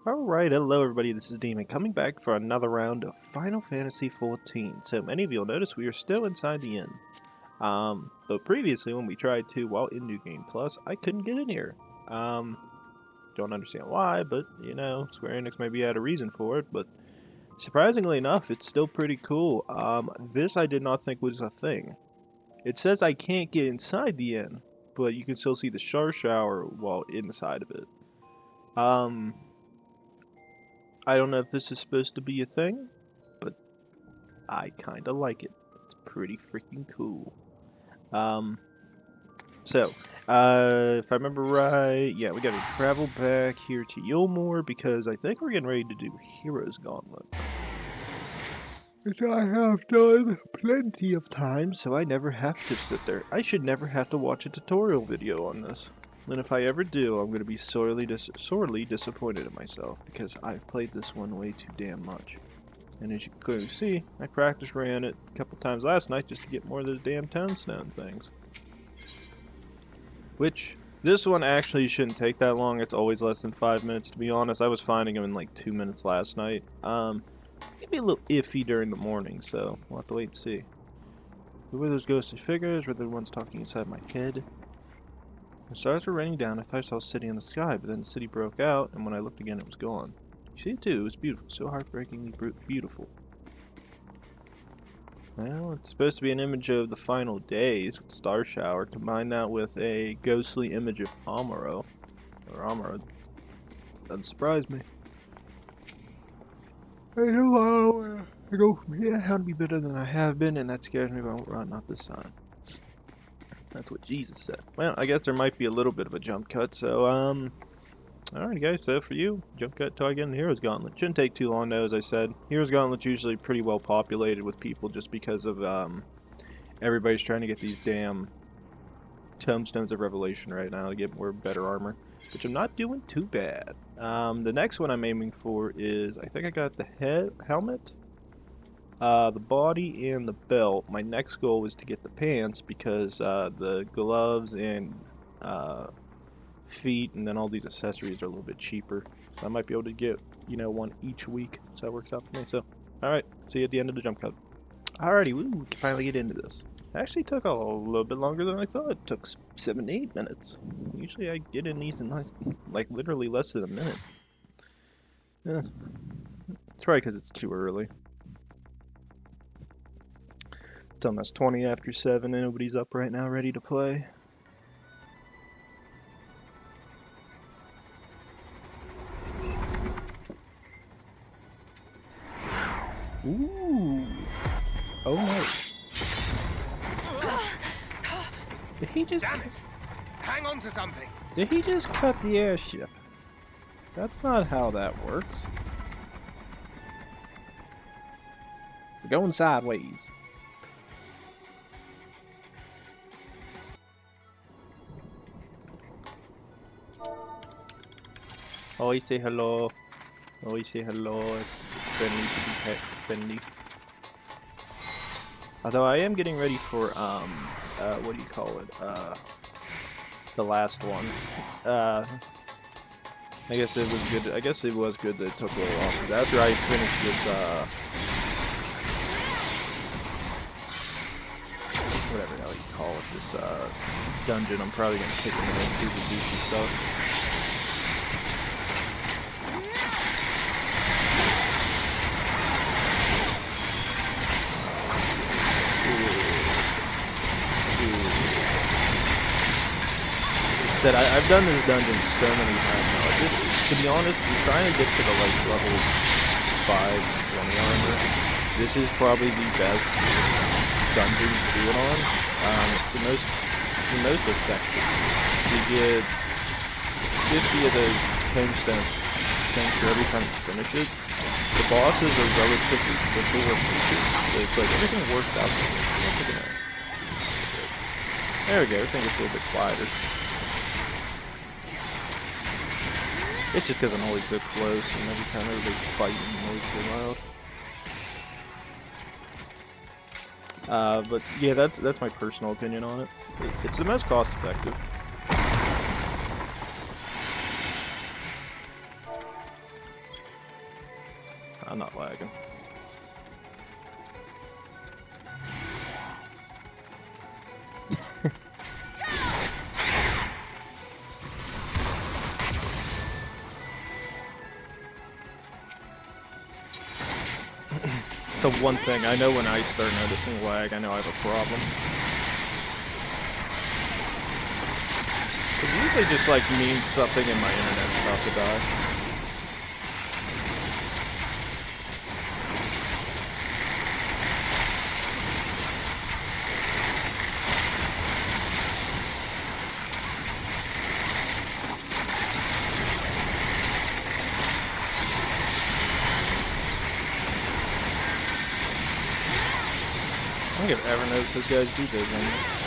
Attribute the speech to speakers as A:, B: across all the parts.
A: Alright, hello everybody, this is Demon, coming back for another round of Final Fantasy XIV. So many of you will notice we are still inside the inn. But previously when we tried to, while in New Game Plus, I couldn't get in here. Don't understand why, but, you know, Square Enix maybe had a reason for it, but surprisingly enough, it's still pretty cool. This I did not think was a thing. It says I can't get inside the inn, but you can still see the Shar Shower while inside of it. I don't know if this is supposed to be a thing, but I kinda like it. It's pretty freaking cool. If I remember right, yeah, we gotta travel back here to Yulmore because I think we're getting ready to do Hero's Gauntlet. Which I have done plenty of times, so I never have to sit there. I should never have to watch a tutorial video on this. And if I ever do, I'm going to be sorely disappointed in myself, because I've played this one way too damn much. And as you can clearly see, I practice ran it a couple times last night just to get more of those damn tombstone things. Which, this one actually shouldn't take that long. It's always less than 5 minutes, to be honest. I was finding them in like 2 minutes last night. Maybe a little iffy during the morning, so we'll have to wait and see. Who were those ghostly figures? Were they the ones talking inside my head? The stars were raining down. I thought I saw a city in the sky, but then the city broke out, and when I looked again, it was gone. You see it too? It was beautiful. So heartbreakingly beautiful. Well, it's supposed to be an image of the final days with Star Shower. Combine that with a ghostly image of Amuro. Or Amuro. Doesn't surprise me. I know I go from here how to be better than I have been, and that scares me, but I won't run, not this time. That's what Jesus said. Well, I guess there might be a little bit of a jump cut, so, alright guys, so for you, jump cut till I get in Hero's Gauntlet. Shouldn't take too long though, as I said. Hero's Gauntlet's usually pretty well populated with people just because of, everybody's trying to get these damn Tombstones of Revelation right now to get more better armor, which I'm not doing too bad. The next one I'm aiming for is, I think I got the helmet, the body, and the belt. My next goal is to get the pants because the gloves and feet and then all these accessories are a little bit cheaper. So I might be able to get, you know, one each week. So that works out for me. So, alright, see you at the end of the jump cut. Alrighty, we can finally get into this. It actually took a little bit longer than I thought. It took 7 to 8 minutes. Usually I get in these in like literally less than a minute. Yeah. It's probably because it's too early. It's almost 20 after 7 and nobody's up right now ready to play. Ooh. Oh no. Did he just...
B: Damn it! Hang on to something!
A: Did he just cut the airship? That's not how that works. We're going sideways. Oh, you say hello. Oh, you say hello. It's friendly to be friendly. Although I am getting ready for, what do you call it? The last one. I guess it was good. I guess it was good that it took a little long. Because after I finish this, whatever the hell you call it, this, dungeon, I'm probably gonna kick him into the douchey stuff. I've done this dungeon so many times now. To be honest, I'm trying to get to the like level 5 20 armor. This is probably the best dungeon to do it on. It's the most effective. You get 50 of those tombstone things for every time you finish it. The bosses are relatively simple in nature, so it's like everything works out for this. There we go. Everything gets a little bit quieter. It's just because I'm always so close, and every time everybody's fighting, the noise is loud. But yeah, that's my personal opinion on it. It's the most cost effective. I'm not lagging. So one thing, I know when I start noticing lag, I know I have a problem. It usually just like means something and my internet's about to die. I don't think I've ever noticed those guys do those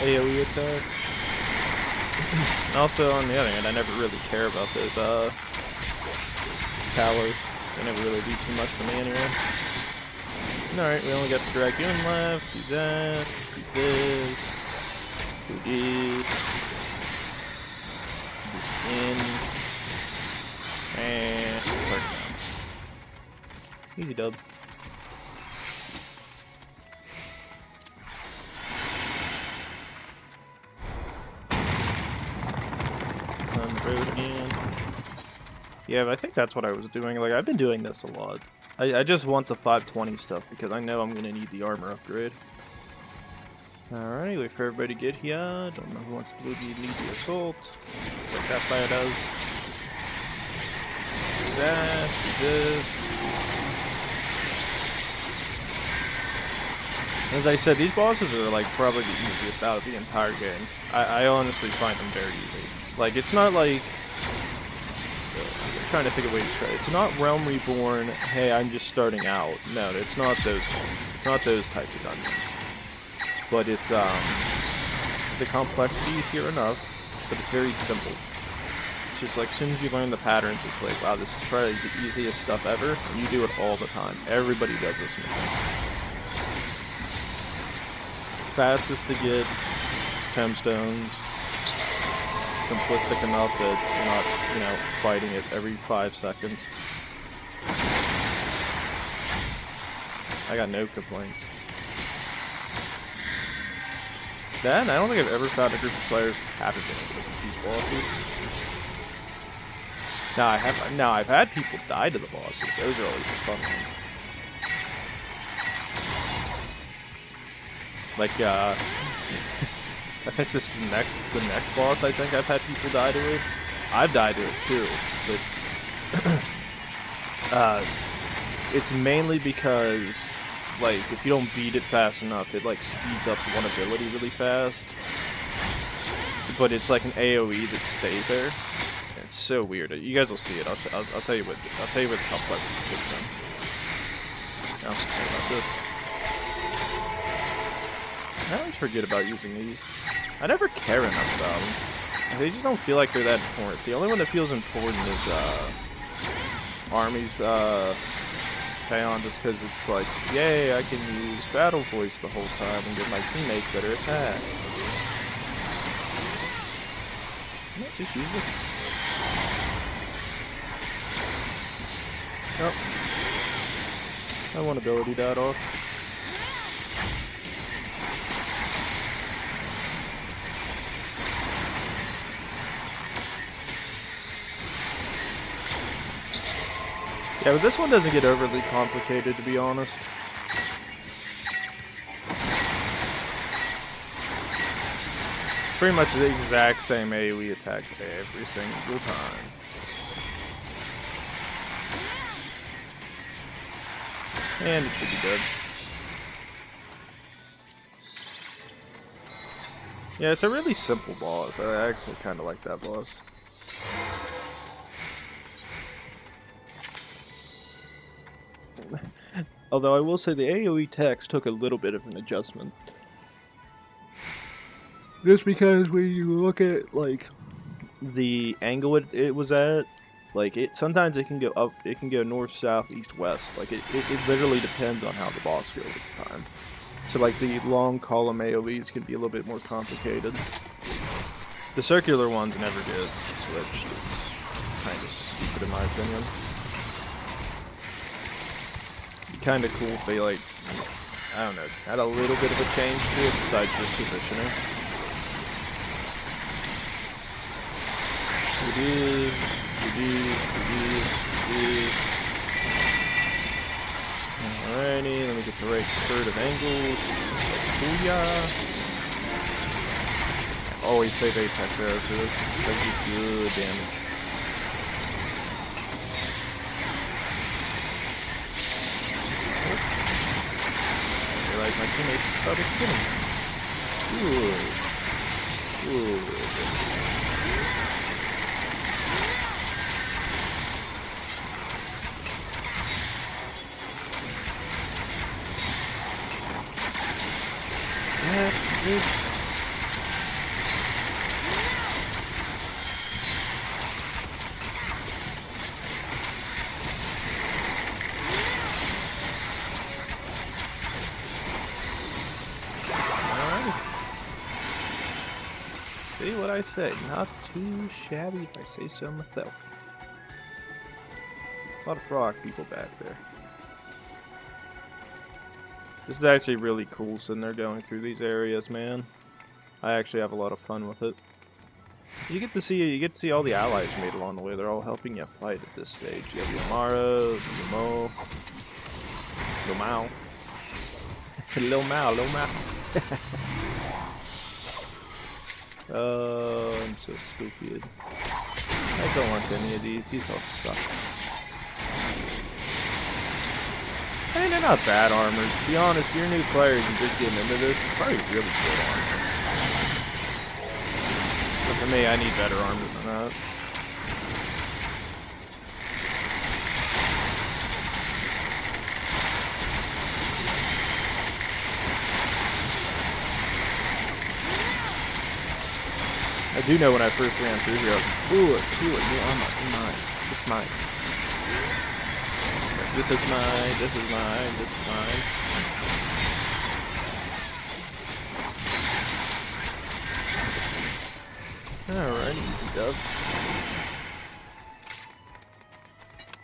A: AoE attacks. Also, on the other hand, I never really care about those towers. They never really do too much for me anyway. Alright, we only got the Dragoon left. Do that. Do this. Do this. Do this in. And turn down. Easy dub. Again. Yeah, but I think that's what I was doing. Like, I've been doing this a lot. I just want the 520 stuff because I know I'm gonna need the armor upgrade. Alright, wait for everybody to get here. Don't know who wants to lead the assault. Looks like that player does. Do that, do this. As I said, these bosses are like probably the easiest out of the entire game. I honestly find them very easy. Like, it's not like... I'm trying to think of a way to try it. It's not Realm Reborn, hey, I'm just starting out. No, it's not those ones. It's not those types of dungeons. But it's, the complexity is here enough, but it's very simple. It's just like, as soon as you learn the patterns, it's like, wow, this is probably the easiest stuff ever, and you do it all the time. Everybody does this mission. Fastest to get gemstones. Simplistic enough that you're not, fighting it every 5 seconds. I got no complaints. Then, I don't think I've ever found a group of players who haven't been able to beat these bosses. Now, I've had people die to the bosses. Those are always the fun ones. Like, I think this is the next boss I think I've had people die to it. I've died to it too, but it's mainly because, like, if you don't beat it fast enough, it like speeds up one ability really fast. But it's like an AoE that stays there. It's so weird. You guys will see it. I'll tell you what the complexity kicks in. Now, what about this? I always forget about using these. I never care enough about them. They just don't feel like they're that important. The only one that feels important is Army's Payon, just because it's like, yay, I can use Battle Voice the whole time and give my teammates better attack. Can I just use this? Nope. My one ability died off. Yeah, but this one doesn't get overly complicated, to be honest. It's pretty much the exact same AoE attack every single time. And it should be good. Yeah, it's a really simple boss. I actually kind of like that boss. Although I will say the AoE text took a little bit of an adjustment. Just because when you look at, like, the angle it was at, like, sometimes it can go up, it can go north, south, east, west. Like, it literally depends on how the boss feels at the time. So, like, the long column AoEs can be a little bit more complicated. The circular ones never get switched. It's kind of stupid in my opinion. kind of cool if they, like, I don't know, had a little bit of a change to it besides just positioning. It is. Alrighty, let me get the right third of angles. Booyah! I always save Apex Arrow for this. This is like good damage. I feel like my teammates started killing me. Good. This. See what I say? Not too shabby if I say so myself. A lot of frog people back there. This is actually really cool sitting there going through these areas, man. I actually have a lot of fun with it. You get to see all the allies you made along the way. They're all helping you fight at this stage. You have Yamara, Yamo, Lil Mao. Lil Mao. Oh, I'm so stupid. I don't want any of these. These all suck. Hey, they're not bad armors. To be honest, if you're a new player and just getting into this, it's probably really good armor. But for me, I need better armor than that. I do know when I first ran through here, I was like, ooh, new armor, this is mine. This is mine. Alright, easy dub.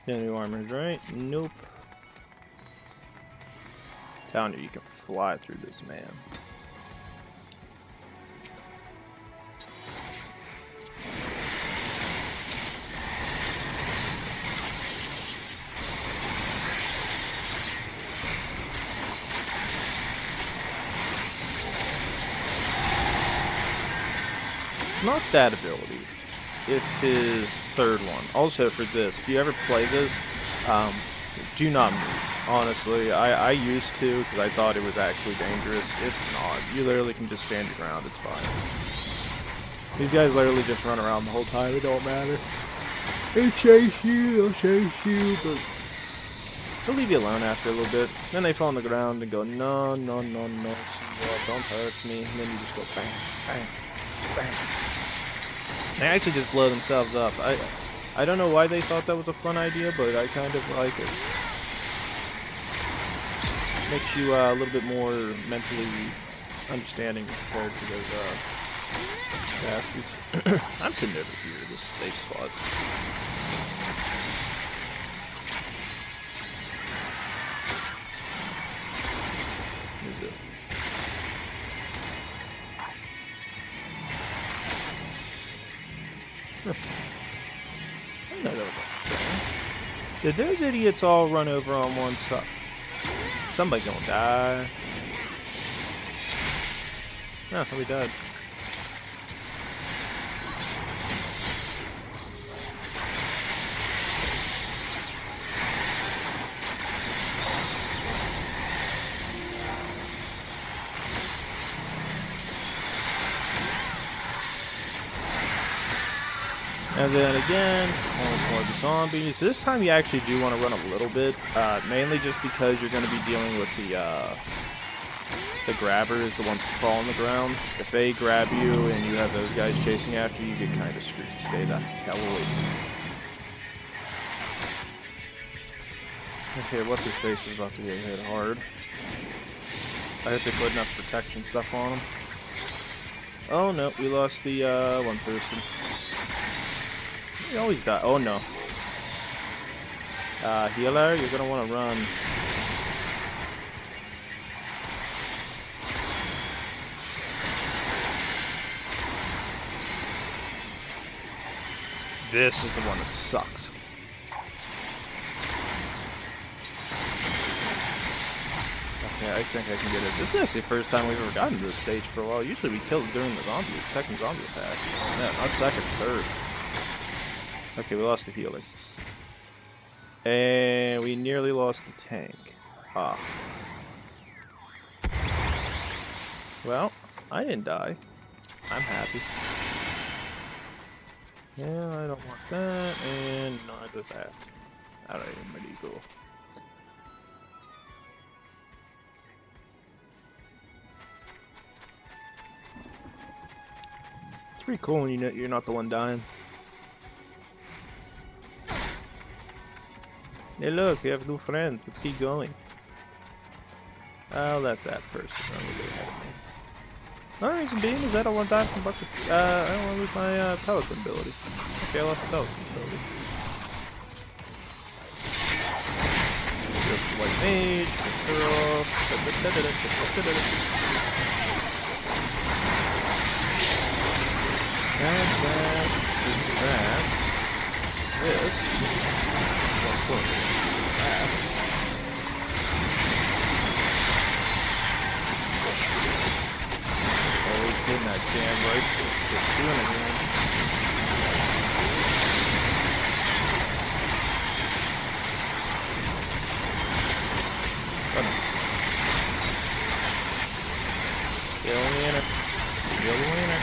A: Yeah, new armors, right? Nope. Telling you, you can fly through this, man. It's not that ability. It's his third one. Also for this, if you ever play this, do not move. Honestly, I used to because I thought it was actually dangerous. It's not. You literally can just stand your ground. It's fine. These guys literally just run around the whole time. It don't matter. They chase you, they'll chase you, but they'll leave you alone after a little bit. Then they fall on the ground and go, no, don't hurt me. And then you just go bang, bang, bang. They actually just blow themselves up. I don't know why they thought that was a fun idea, but I kind of like it. Makes you a little bit more mentally understanding compared to those bastards. I'm sitting over here. This is a safe spot. Who's it? I didn't know that was a thing. Did those idiots all run over on one side? Somebody gonna die. Oh, we died. And then again, almost more of the zombies. This time you actually do want to run a little bit, mainly just because you're going to be dealing with the grabbers, the ones that crawl on the ground. If they grab you and you have those guys chasing after you, you get kind of screwed to stay that away from you. Okay, what's his face is about to get hit hard. I hope they put enough protection stuff on him. Oh no, we lost the one person. You always die. Oh no. Healer, you're gonna want to run. this is the one that sucks. Okay, I think I can get it. This is actually the first time we've ever gotten to this stage for a while. Usually we kill it during the second zombie attack. Yeah, not second, third. Okay, we lost the healer. And we nearly lost the tank. Ah. Well, I didn't die. I'm happy. Yeah, I don't want that, and neither that. Alright, pretty cool. It's pretty cool when you know you're not the one dying. Hey look, we have new friends. Let's keep going. I'll let that person run a little ahead of me. Another reason being is I don't want to die from buckets. I don't want to lose my pelican ability. Okay, I lost the pelican ability. Just white mage, piss her off. That. This. That. Always hitting that damn right click. Just doing it, man. Still winner. Still winner.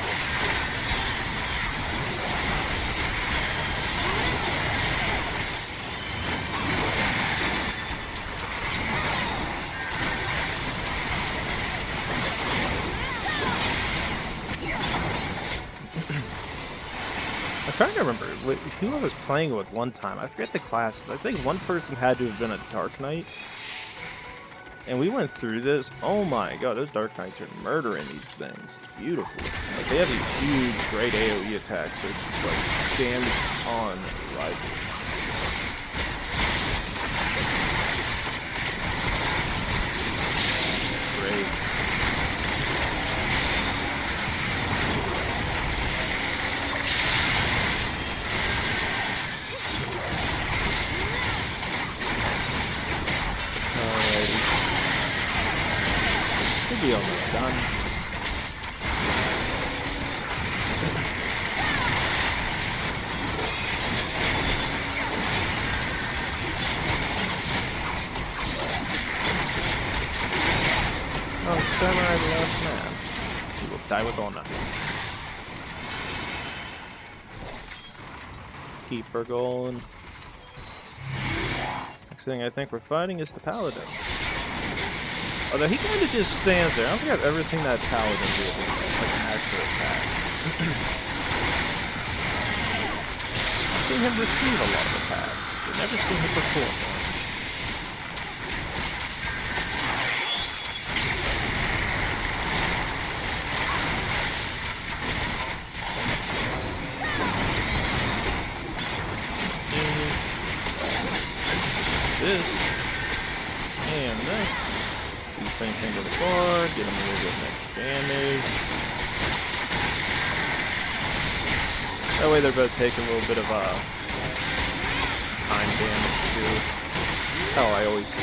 A: I'm trying to remember who I was playing with one time. I forget the classes. I think one person had to have been a Dark Knight. And we went through this. Oh my god, those Dark Knights are murdering these things. It's beautiful. Like, they have these huge, great AoE attacks, so it's just like damage on arrival. It's great. Be almost done. Oh, Samurai the last man. He will die with honor. Keep her going. Next thing I think we're fighting is the Paladin. Although he kind of just stands there. I don't think I've ever seen that Paladin do like an actual attack. I've seen him receive a lot of attacks, but never seen him perform one. This and this. Same thing to the bar, get him a little bit of extra damage. That way they're both taking a little bit of time damage too. How I always do.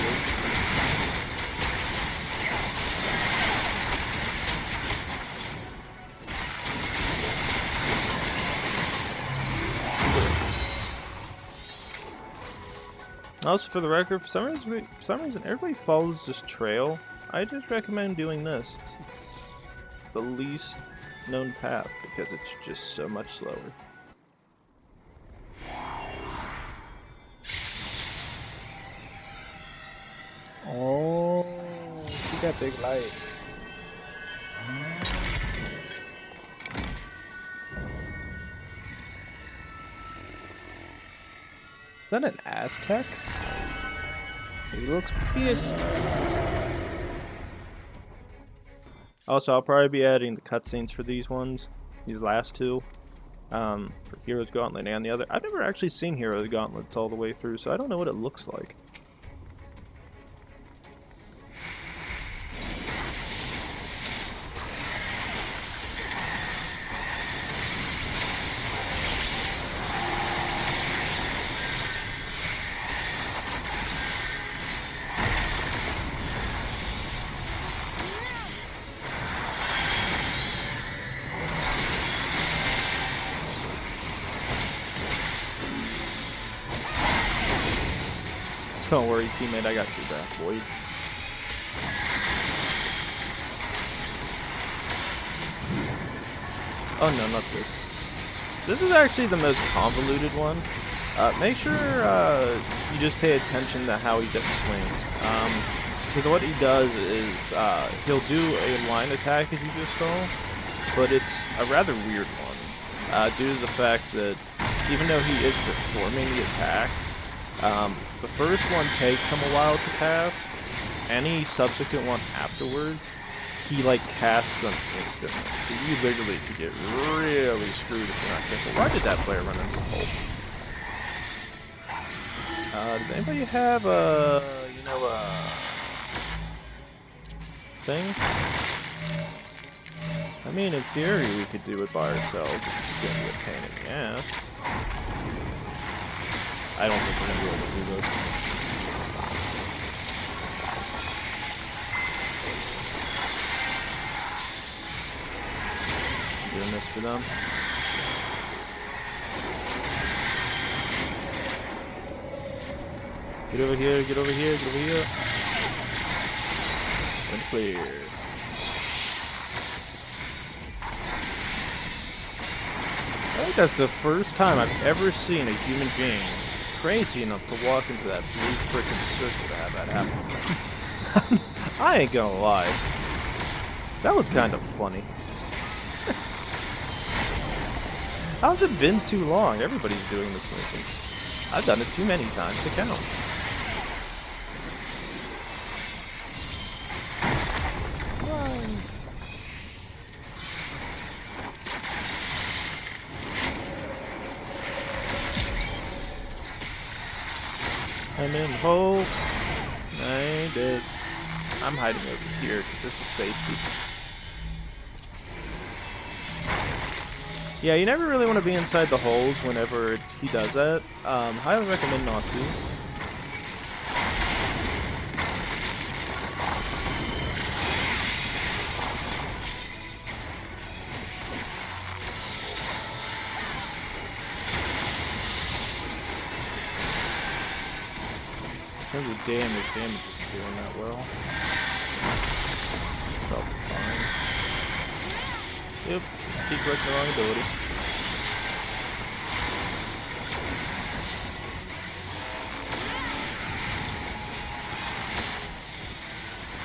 A: Also, for the record, for some reason, everybody follows this trail. I just recommend doing this. It's the least known path because it's just so much slower.
C: Oh, he got big light.
A: Is that an Aztec? He looks pissed. Also, I'll probably be adding the cutscenes for these ones, these last two, for Heroes Gauntlet and the other. I've never actually seen Heroes Gauntlet all the way through, so I don't know what it looks like. Don't worry, teammate, I got your back, boy. Oh no, not this. This is actually the most convoluted one. Make sure you just pay attention to how he just swings. Because what he does is he'll do a line attack, as you just saw, but it's a rather weird one, due to the fact that even though he is performing the attack, the first one takes him a while to cast. Any subsequent one afterwards, he like casts them instantly. So you literally could get really screwed if you're not careful. Why did that player run into the hole? Does anybody have a, thing? I mean, in theory, we could do it by ourselves. It's gonna be a pain in the ass. I don't think we're gonna be able to do this. Doing this for them. Get over here, get over here, get over here. And clear. I think that's the first time I've ever seen a human being crazy enough to walk into that blue frickin' circle to have that happen to them. I ain't gonna lie. That was kind of funny. How's it been too long? Everybody's doing this mission. I've done it too many times to count. I'm in hole. I ain't dead. I'm hiding over here. This is safety. Yeah, you never really want to be inside the holes whenever he does that. Highly recommend not to. In terms of damage isn't doing that well. Probably fine. Yep, keep collecting the wrong ability.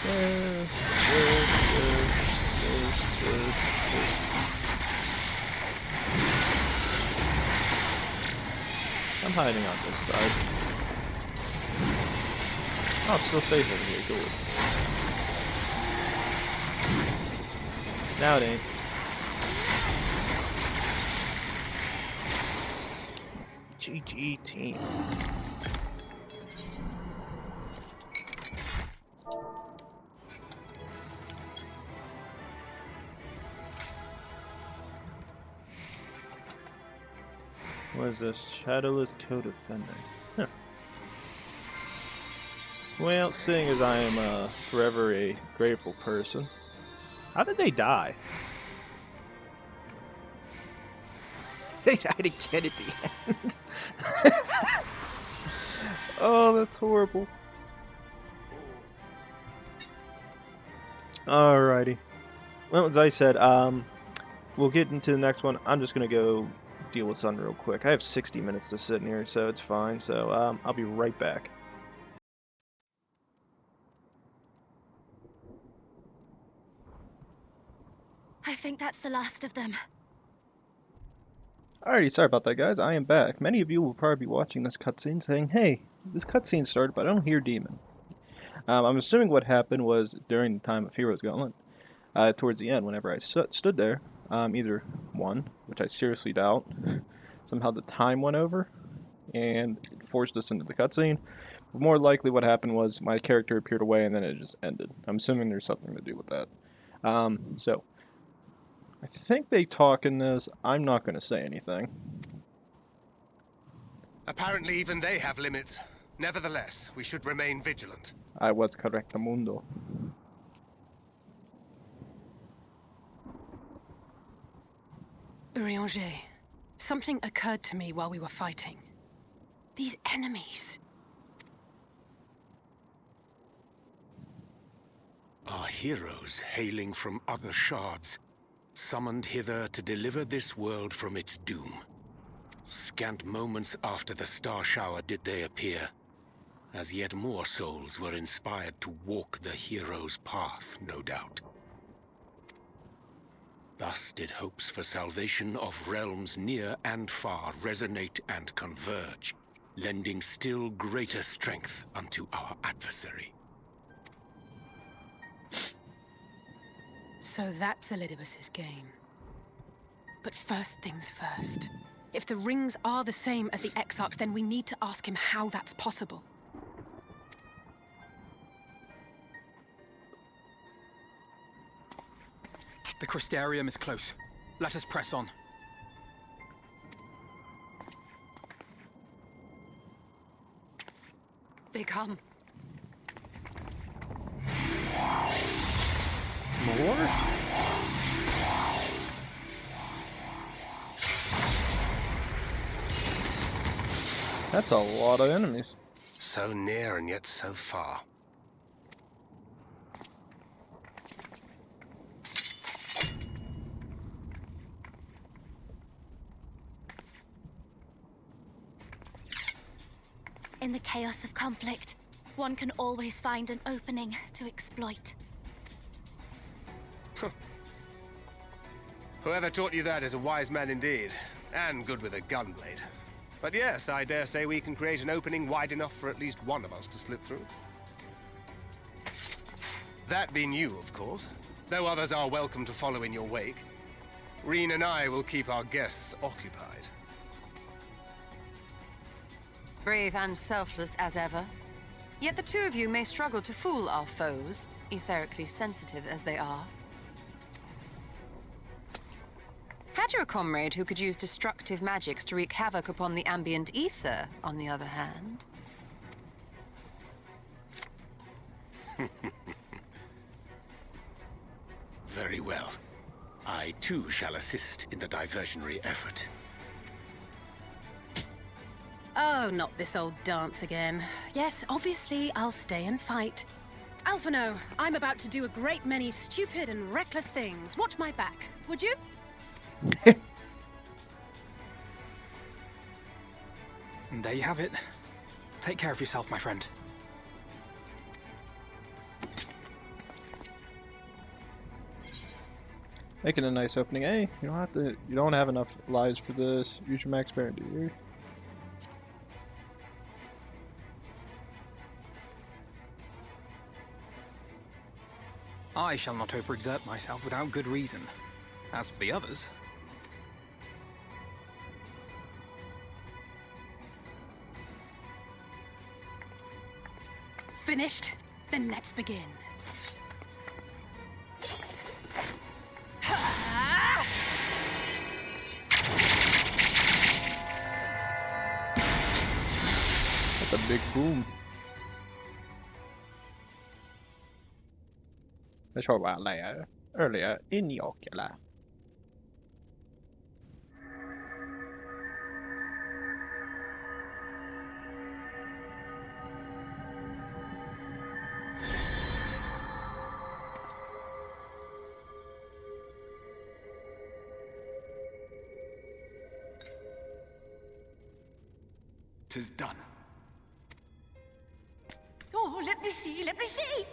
A: This. I'm hiding on this side. Oh, it's still safe over here, good. Now it ain't. GG team. What is this? Shadowless co-defendant. Huh. Well, seeing as I am forever a grateful person. How did they die? They died again at the end. Oh, that's horrible. Alrighty. Well, as I said, we'll get into the next one. I'm just gonna go deal with Sun real quick. I have 60 minutes to sit in here, so it's fine. So I'll be right back.
D: I think that's the last of them.
A: Alrighty, sorry about that, guys. I am back. Many of you will probably be watching this cutscene saying, hey, this cutscene started, but I don't hear Demon. I'm assuming what happened was during the time of Hero's Gauntlet, towards the end, whenever I stood there, either one, which I seriously doubt, somehow the time went over, and it forced us into the cutscene. But more likely what happened was my character appeared away, and then it just ended. I'm assuming there's something to do with that. So, I think they talk in this. I'm not going to say anything.
B: Apparently even they have limits. Nevertheless, we should remain vigilant.
A: I was correctamundo.
D: Eorzean, something occurred to me while we were fighting. These enemies.
B: are heroes hailing from other shards, summoned hither to deliver this world from its doom. Scant moments after the star shower did they appear, as yet more souls were inspired to walk the hero's path, no doubt. Thus did hopes for salvation of realms near and far resonate and converge, lending still greater strength unto our adversary.
E: So that's Elidibus's game. But first things first. If the rings are the same as the Exarchs, then we need to ask him how that's possible.
F: The Crystarium is close. Let us press on.
E: They come.
C: More? That's a lot of enemies.
B: So near and yet so far.
D: In the chaos of conflict, one can always find an opening to exploit.
B: Whoever taught you that is a wise man indeed, and good with a gunblade. But yes, I dare say we can create an opening wide enough for at least one of us to slip through. That being you, of course, though others are welcome to follow in your wake. Reen and I will keep our guests occupied.
G: Brave and selfless as ever. Yet the two of you may struggle to fool our foes, etherically sensitive as they are. Had you a comrade who could use destructive magics to wreak havoc upon the ambient ether, on the other hand?
B: Very well. I too shall assist in the diversionary effort.
E: Oh, not this old dance again. Yes, obviously, I'll stay and fight. Alphino, I'm about to do a great many stupid and reckless things. Watch my back, would you?
F: And there you have it. Take care of yourself, my friend.
C: Making a nice opening. Hey, you don't have enough lives for this. Use your max bear, do you?
F: I shall not overexert myself without good reason. As for the others...
E: Finished? Then let's begin.
C: That's a big boom. Det såg vi alla earlier in Eorzea.
F: Tis done.
D: Oh, let me see, let me see!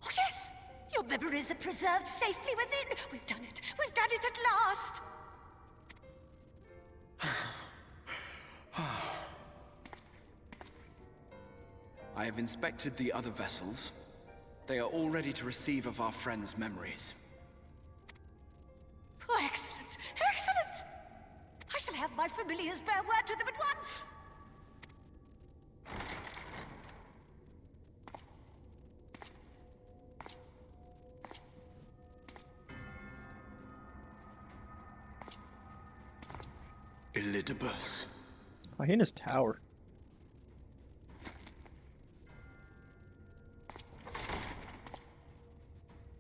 D: Oh, yes! Your memories are preserved safely within. We've done it at last!
H: I have inspected the other vessels. They are all ready to receive of our friends' memories.
D: Oh, excellent! Excellent! I shall have my familiars bear word to them at once!
H: Elidibus.
C: Hyena's tower.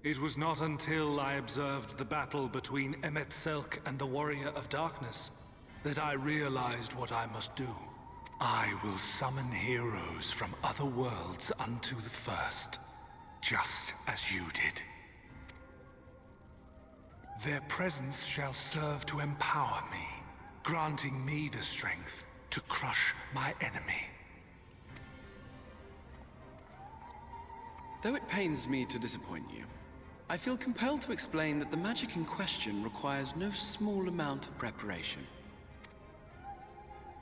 I: It was not until I observed the battle between Emet Selk and the Warrior of Darkness that I realized what I must do. I will summon heroes from other worlds unto the first, just as you did. Their presence shall serve to empower me, granting me the strength to crush my enemy.
H: Though it pains me to disappoint you, I feel compelled to explain that the magic in question requires no small amount of preparation.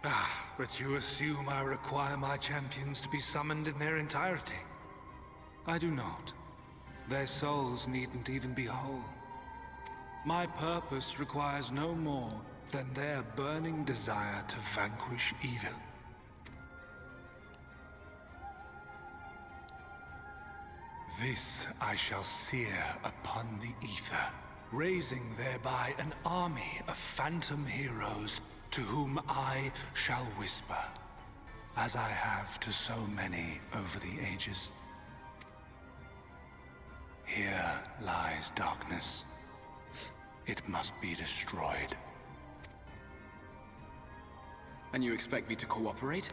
I: Ah, but you assume I require my champions to be summoned in their entirety. I do not. Their souls needn't even be whole. My purpose requires no more than their burning desire to vanquish evil. This I shall sear upon the ether, raising thereby an army of phantom heroes to whom I shall whisper, as I have to so many over the ages. Here lies darkness. It must be destroyed.
H: And you expect me to cooperate?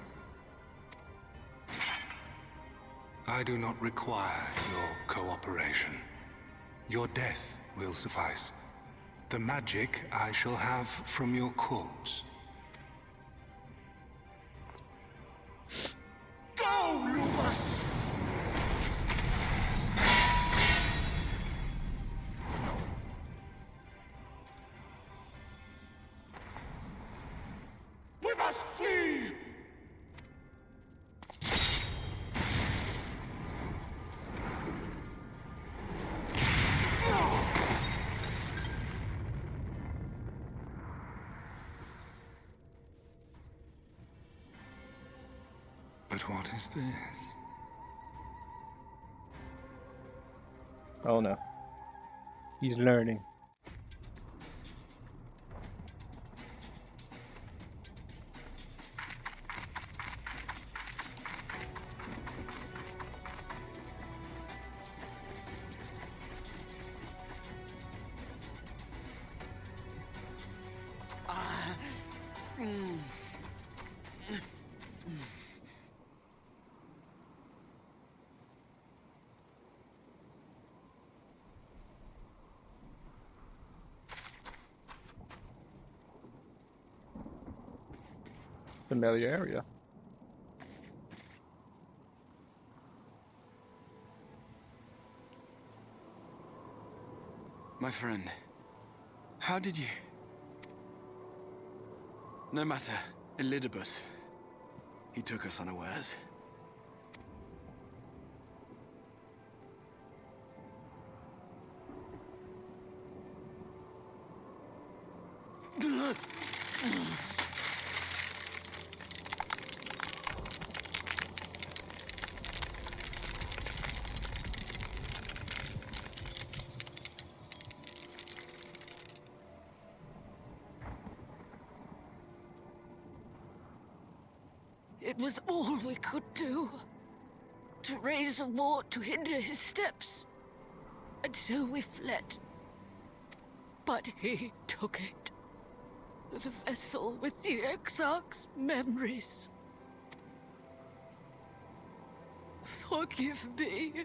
I: I do not require your cooperation. Your death will suffice. The magic I shall have from your corpse. Go, Lupus! We must flee! But what is this?
C: Oh no. He's learning. Familiar area.
H: My friend, how did you... No matter, Elidibus. He took us unawares.
D: It was all we could do. To raise a war to hinder his steps. And so we fled. But he took it. The vessel with the Exarch's memories. Forgive me.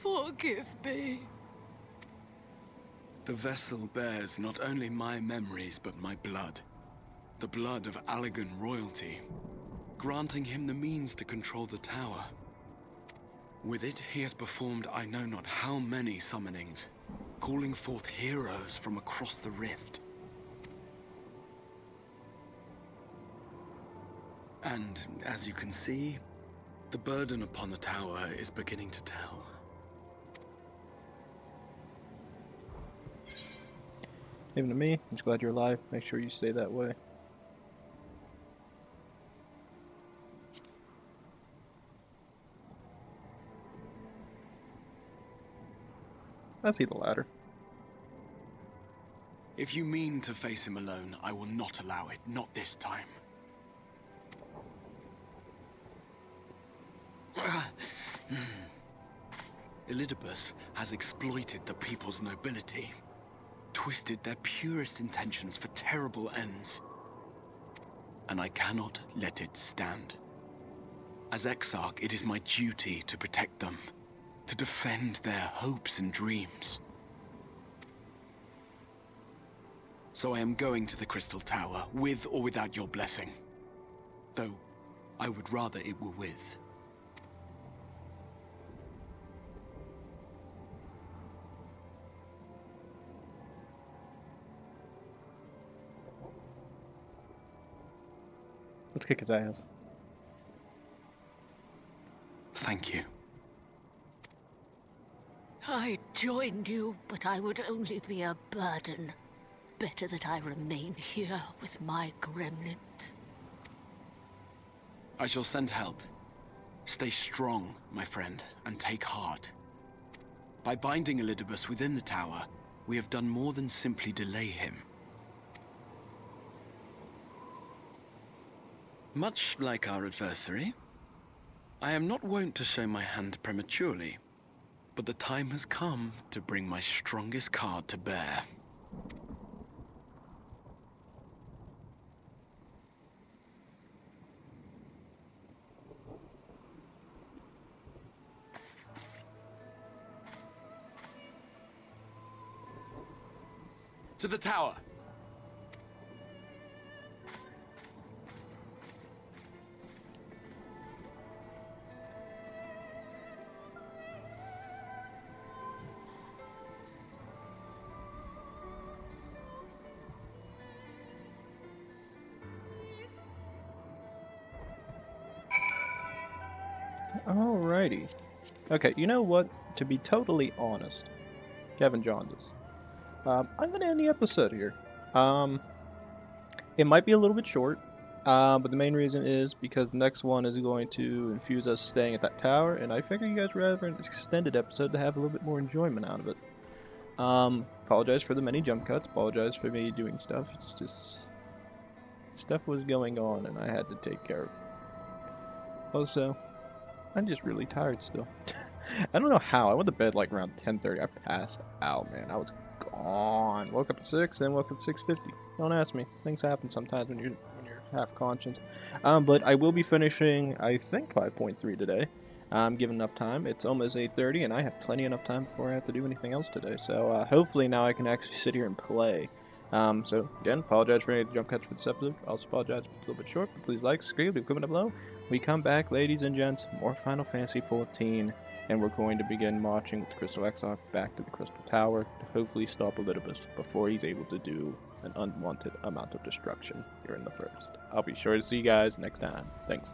D: Forgive me.
H: The vessel bears not only my memories, but my blood. The blood of Allegan royalty, granting him the means to control the tower. With it, he has performed I know not how many summonings, calling forth heroes from across the rift. And, as you can see, the burden upon the tower is beginning to tell.
C: Even to me, I'm just glad you're alive. Make sure you stay that way. I see the ladder.
H: If you mean to face him alone, I will not allow it, not this time. Elidibus has exploited the people's nobility, twisted their purest intentions for terrible ends. and I cannot let it stand. As Exarch, it is my duty to protect them, to defend their hopes and dreams. So I am going to the Crystal Tower, with or without your blessing. Though, I would rather it were with.
C: Let's kick his ass.
H: Thank you.
D: I joined you, but I would only be a burden. Better that I remain here with my gremlins.
H: I shall send help. Stay strong, my friend, and take heart. By binding Elidibus within the tower, we have done more than simply delay him. Much like our adversary, I am not wont to show my hand prematurely, but the time has come to bring my strongest card to bear. To the tower!
C: Alrighty. Okay, you know what? To be totally honest, Kevin Johns, I'm going to end the episode here. It might be a little bit short, but the main reason is because the next one is going to infuse us staying at that tower, and I figure you guys would rather an extended episode to have a little bit more enjoyment out of it. Apologize for the many jump cuts, apologize for me doing stuff. It's just... stuff was going on, and I had to take care of it. Also, I'm just really tired still. I don't know how. I went to bed like around 10:30. I passed out, man. I was gone. Woke up at 6 and woke up at 6:50. Don't ask me. Things happen sometimes when you're half conscious. But I will be finishing, I think, 5.3 today. Given enough time. It's almost 8:30, and I have plenty enough time before I have to do anything else today. So hopefully now I can actually sit here and play. So again, apologize for any jump cuts for this episode. Also apologize if it's a little bit short, but please like, subscribe, leave a comment below. We come back, ladies and gents, more Final Fantasy XIV, and we're going to begin marching with Crystal Exarch back to the Crystal Tower to hopefully stop Elidibus before he's able to do an unwanted amount of destruction here in the first. I'll be sure to see you guys next time. Thanks.